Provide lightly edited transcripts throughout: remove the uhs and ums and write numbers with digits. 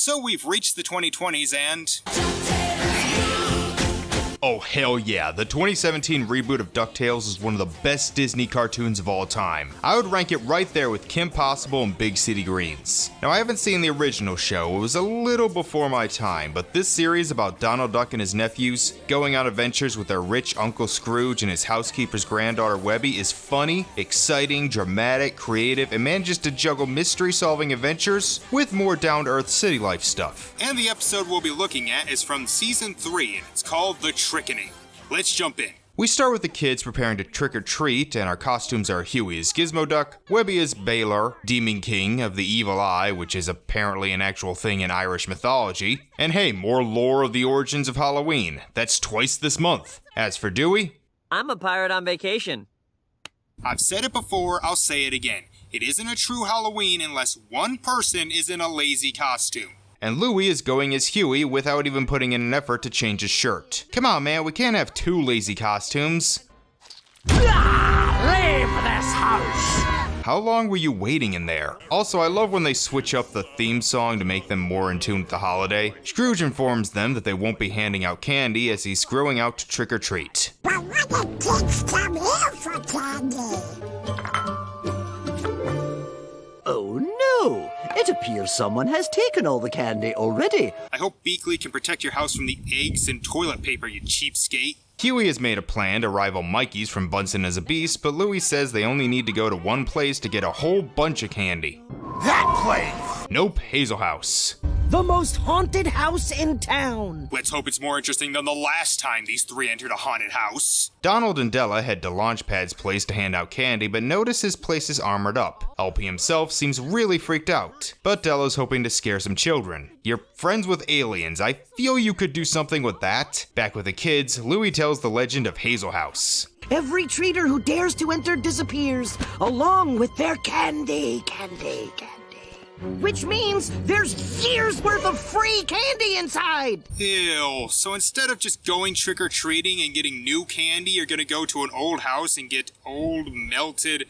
So we've reached the 2020s and... Oh hell yeah, the 2017 reboot of Ducktales is one of the best Disney cartoons of all time. I would rank it right there with Kim Possible and Big City Greens. Now I haven't seen the original show, it was a little before my time, but this series about Donald Duck and his nephews going on adventures with their rich Uncle Scrooge and his housekeeper's granddaughter Webby is funny, exciting, dramatic, creative, and manages to juggle mystery-solving adventures with more down-to-earth city life stuff. And the episode we'll be looking at is from Season 3, and it's called The Trickening. Let's jump in. We start with the kids preparing to trick or treat, and our costumes are Huey as Gizmo Duck, Webby as Baylor, Demon King of the Evil Eye, which is apparently an actual thing in Irish mythology, and hey, more lore of the origins of Halloween. That's twice this month. As for Dewey, I'm a pirate on vacation. I've said it before, I'll say it again. It isn't a true Halloween unless one person is in a lazy costume. and Louie is going as Huey without even putting in an effort to change his shirt. Come on, man, we can't have two lazy costumes. Leave this house! How long were you waiting in there? Also, I love when they switch up the theme song to make them more in tune with the holiday. Scrooge informs them that they won't be handing out candy as he's going out to trick or treat. But what the kids come here for candy? Oh no! It appears someone has taken all the candy already. I hope Beakley can protect your house from the eggs and toilet paper, you cheapskate. Huey has made a plan to rival Mikey's from Bunsen as a Beast, but Louie says they only need to go to one place to get a whole bunch of candy. That place! Nope, Hazel House. The most haunted house in town. Let's hope it's more interesting than the last time these three entered a haunted house. Donald and Della head to Launchpad's place to hand out candy, but notice his place is armored up. LP himself seems really freaked out, but Della's hoping to scare some children. You're friends with aliens, I feel you could do something with that. Back with the kids, Louie tells the legend of Hazel House. Every treater who dares to enter disappears, along with their candy. Which means there's years worth of free candy inside! Ew, so instead of just going trick-or-treating and getting new candy, you're gonna go to an old house and get old, melted,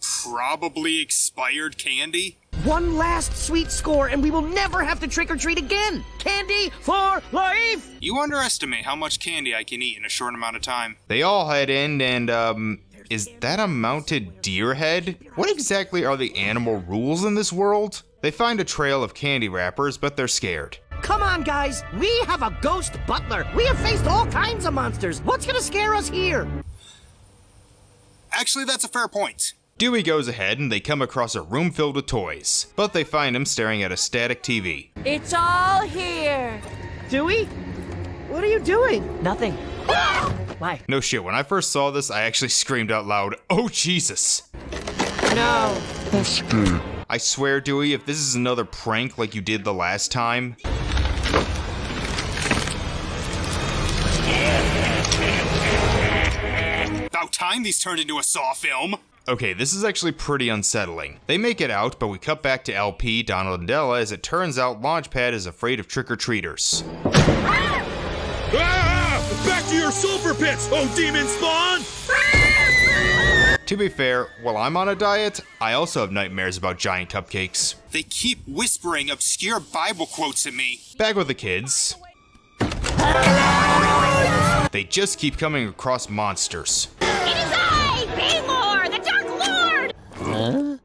probably expired candy? One last sweet score and we will never have to trick-or-treat again! Candy for life! You underestimate how much candy I can eat in a short amount of time. They all head in and, is that a mounted deer head? What exactly are the animal rules in this world? They find a trail of candy wrappers, but they're scared. Come on, guys! We have a ghost butler! We have faced all kinds of monsters! What's gonna scare us here? Actually, that's a fair point. Dewey goes ahead and they come across a room filled with toys, but they find him staring at a static TV. It's all here. Dewey? What are you doing? Nothing. Why? No shit, when I first saw this, I actually screamed out loud, "Oh Jesus!" No. I swear, Dewey, if this is another prank like you did the last time... About time these turned into a Saw film. Okay, this is actually pretty unsettling. They make it out, but we cut back to LP, Donald, and Della as it turns out Launchpad is afraid of trick-or-treaters. Ah! Back to your sulfur pits, oh demon spawn! To be fair, while I'm on a diet, I also have nightmares about giant cupcakes. They keep whispering obscure Bible quotes at me. Back with the kids. They just keep coming across monsters. It is I, Baylor, the Dark Lord! Huh?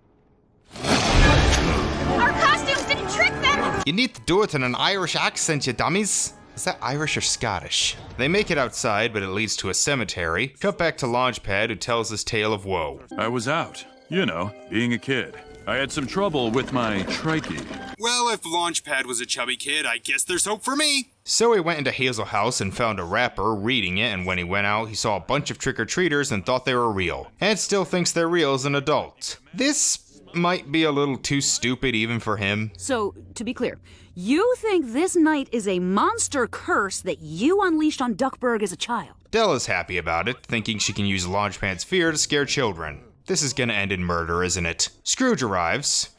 Our costumes didn't trick them! You need to do it in an Irish accent, you dummies. Is that Irish or Scottish? They make it outside, but it leads to a cemetery. Cut back to Launchpad, who tells his tale of woe. I was out, you know, being a kid. I had some trouble with my trike. Well, if Launchpad was a chubby kid, I guess there's hope for me. So he went into Hazel House and found a rapper reading it, and when he went out, he saw a bunch of trick-or-treaters and thought they were real. And still thinks they're real as an adult. This might be a little too stupid even for him. So, to be clear, you think this night is a monster curse that you unleashed on Duckburg as a child? Della's happy about it, thinking she can use Launchpad's fear to scare children. This is gonna end in murder, isn't it? Scrooge arrives.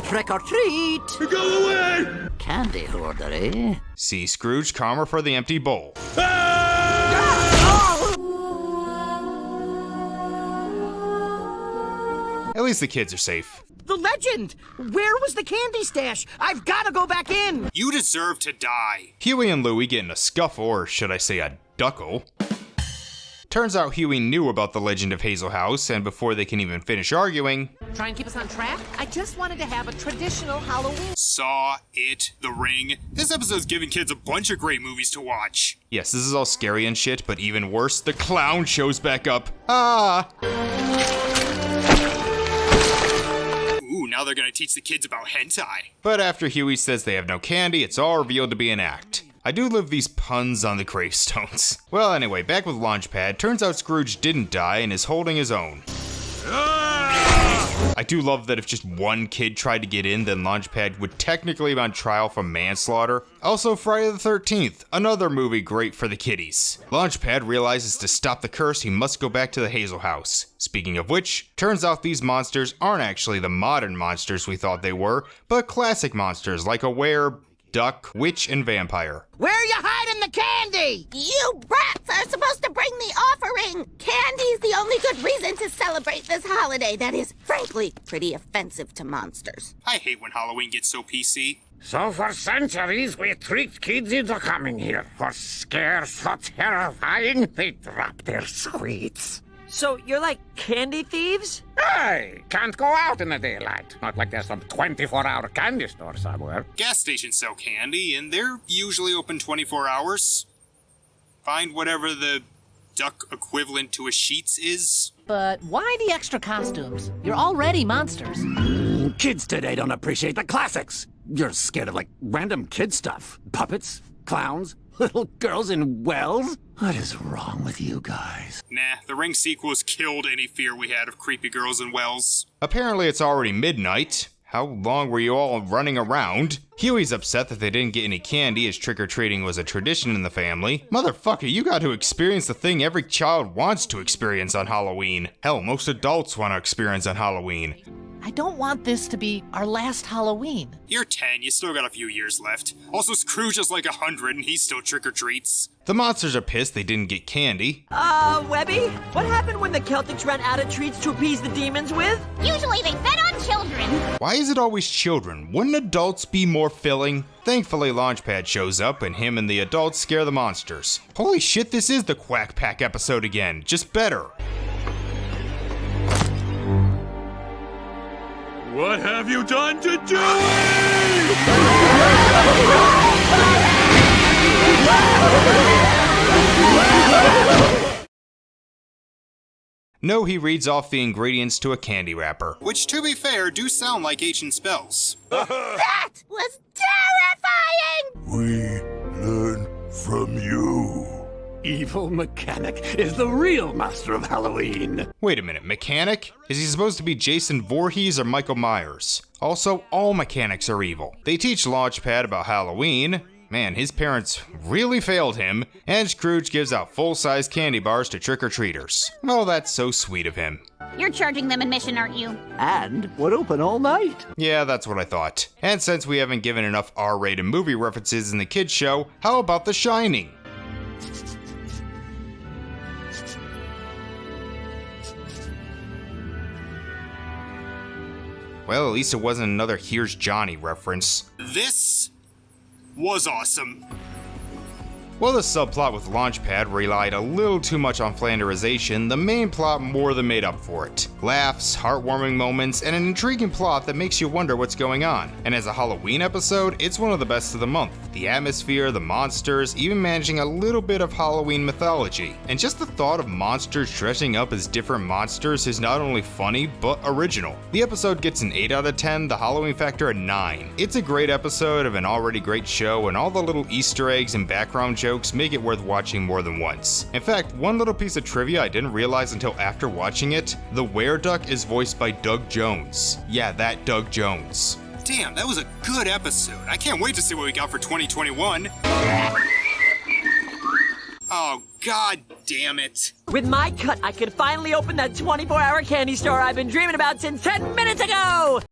Trick or treat! Go away! Candy hoarder, eh? See Scrooge calmer for the empty bowl. At least the kids are safe. The legend! Where was the candy stash? I've gotta go back in! You deserve to die. Huey and Louie get in a scuffle, or should I say a duckle. Turns out Huey knew about the legend of Hazel House, and before they can even finish arguing... Try and keep us on track? I just wanted to have a traditional Halloween... Saw It, The Ring. This episode's giving kids a bunch of great movies to watch. Yes, this is all scary and shit, but even worse, the clown shows back up. Ah! Ooh, now they're gonna teach the kids about hentai. But after Huey says they have no candy, it's all revealed to be an act. I do love these puns on the gravestones. Well, anyway, back with Launchpad, turns out Scrooge didn't die and is holding his own. I do love that if just one kid tried to get in, then Launchpad would technically be on trial for manslaughter. Also, Friday the 13th, another movie great for the kiddies. Launchpad realizes to stop the curse, he must go back to the Hazel House. Speaking of which, turns out these monsters aren't actually the modern monsters we thought they were, but classic monsters like a were, duck, witch, and vampire. Where are you hiding the candy? You brats are supposed to bring the offering. Candy's the only good reason to celebrate this holiday that is, frankly, pretty offensive to monsters. I hate when Halloween gets so PC. So for centuries, we tricked kids into coming here. For scares so terrifying, they drop their sweets. So you're like candy thieves? Hey, can't go out in the daylight. Not like there's some 24-hour candy store somewhere. Gas stations sell candy, and they're usually open 24 hours. Find whatever the duck equivalent to a Sheetz is. But why the extra costumes? You're already monsters. Kids today don't appreciate the classics. You're scared of, like, random kid stuff. Puppets, clowns, little girls in wells. What is wrong with you guys? Nah, the Ring sequels killed any fear we had of creepy girls in wells. Apparently it's already midnight. How long were you all running around? Huey's upset that they didn't get any candy as trick-or-treating was a tradition in the family. Motherfucker, you got to experience the thing every child wants to experience on Halloween. Hell, most adults want to experience on Halloween. I don't want this to be our last Halloween. You're 10, you still got a few years left. Also, Scrooge is like 100 and he still trick-or-treats. The monsters are pissed they didn't get candy. Webby, what happened when the Celtics ran out of treats to appease the demons with? Usually they fed on children. Why is it always children? Wouldn't adults be more filling? Thankfully, Launchpad shows up and him and the adults scare the monsters. Holy shit, this is the Quack Pack episode again, just better. What have you done to Dewey? No, he reads off the ingredients to a candy wrapper. Which, to be fair, do sound like ancient spells. That was terrifying! We learn from you. Evil Mechanic is the real master of Halloween. Wait a minute, Mechanic? Is he supposed to be Jason Voorhees or Michael Myers? Also, all mechanics are evil. They teach Launchpad about Halloween. Man, his parents really failed him. And Scrooge gives out full-size candy bars to trick-or-treaters. Oh, that's so sweet of him. You're charging them admission, aren't you? And we're open all night. Yeah, that's what I thought. And since we haven't given enough R-rated movie references in the kids show, how about The Shining? Well, at least it wasn't another Here's Johnny reference. This was awesome. While the subplot with Launchpad relied a little too much on Flanderization, the main plot more than made up for it. Laughs, heartwarming moments, and an intriguing plot that makes you wonder what's going on. And as a Halloween episode, it's one of the best of the month. The atmosphere, the monsters, even managing a little bit of Halloween mythology. And just the thought of monsters dressing up as different monsters is not only funny, but original. The episode gets an 8 out of 10, the Halloween factor a 9. It's a great episode of an already great show, and all the little Easter eggs and background jokes make it worth watching more than once. In fact, one little piece of trivia I didn't realize until after watching it, the Were-Duck is voiced by Doug Jones. Yeah, that Doug Jones. Damn, that was a good episode. I can't wait to see what we got for 2021. Oh, god damn it. With my cut, I could finally open that 24-hour candy store I've been dreaming about since 10 minutes ago!